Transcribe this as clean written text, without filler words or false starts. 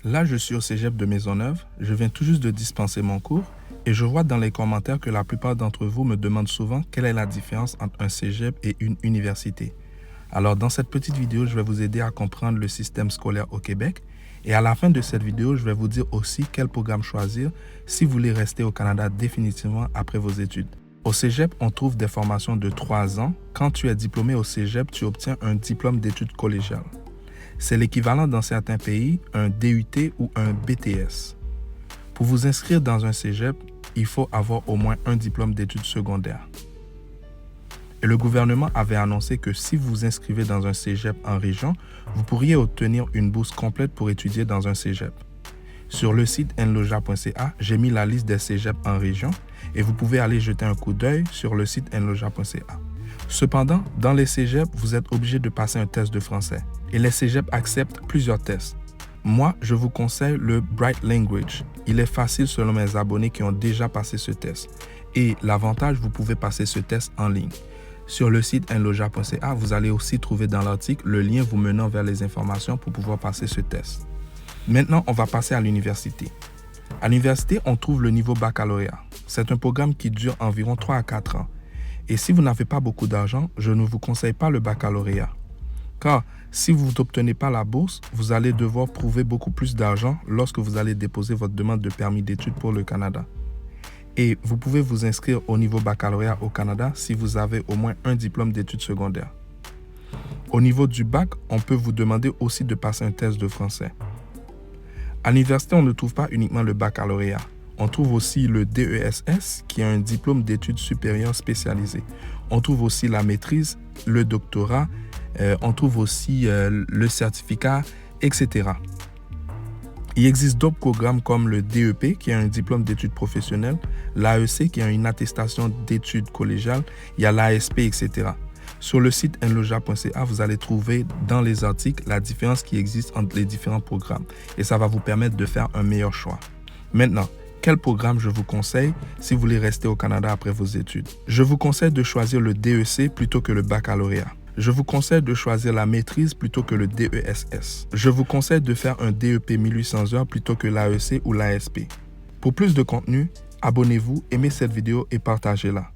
Là, je suis au cégep de Maisonneuve, je viens tout juste de dispenser mon cours et je vois dans les commentaires que la plupart d'entre vous me demandent souvent quelle est la différence entre un cégep et une université. Alors, dans cette petite vidéo, je vais vous aider à comprendre le système scolaire au Québec et à la fin de cette vidéo, je vais vous dire aussi quel programme choisir si vous voulez rester au Canada définitivement après vos études. Au cégep, on trouve des formations de 3 ans. Quand tu es diplômé au cégep, tu obtiens un diplôme d'études collégiales. C'est l'équivalent dans certains pays, un DUT ou un BTS. Pour vous inscrire dans un cégep, il faut avoir au moins un diplôme d'études secondaires. Et le gouvernement avait annoncé que si vous vous inscrivez dans un cégep en région, vous pourriez obtenir une bourse complète pour étudier dans un cégep. Sur le site nloja.ca, j'ai mis la liste des cégeps en région et vous pouvez aller jeter un coup d'œil sur le site nloja.ca. Cependant, dans les cégeps, vous êtes obligé de passer un test de français et les cégeps acceptent plusieurs tests. Moi, je vous conseille le Bright Language. Il est facile selon mes abonnés qui ont déjà passé ce test. Et l'avantage, vous pouvez passer ce test en ligne. Sur le site nloja.ca, vous allez aussi trouver dans l'article le lien vous menant vers les informations pour pouvoir passer ce test. Maintenant, on va passer à l'université. À l'université, on trouve le niveau baccalauréat. C'est un programme qui dure environ 3 à 4 ans. Et si vous n'avez pas beaucoup d'argent, je ne vous conseille pas le baccalauréat. Car si vous n'obtenez pas la bourse, vous allez devoir prouver beaucoup plus d'argent lorsque vous allez déposer votre demande de permis d'études pour le Canada. Et vous pouvez vous inscrire au niveau baccalauréat au Canada si vous avez au moins un diplôme d'études secondaires. Au niveau du bac, on peut vous demander aussi de passer un test de français. À l'université, on ne trouve pas uniquement le baccalauréat. On trouve aussi le DESS, qui est un diplôme d'études supérieures spécialisées. On trouve aussi la maîtrise, le doctorat, on trouve aussi le certificat, etc. Il existe d'autres programmes comme le DEP, qui est un diplôme d'études professionnelles, l'AEC, qui est une attestation d'études collégiales, il y a l'ASP, etc. Sur le site nloja.ca, vous allez trouver dans les articles la différence qui existe entre les différents programmes et ça va vous permettre de faire un meilleur choix. Maintenant, quel programme je vous conseille si vous voulez rester au Canada après vos études? Je vous conseille de choisir le DEC plutôt que le baccalauréat. Je vous conseille de choisir la maîtrise plutôt que le DESS. Je vous conseille de faire un DEP 1800 heures plutôt que l'AEC ou l'ASP. Pour plus de contenu, abonnez-vous, aimez cette vidéo et partagez-la.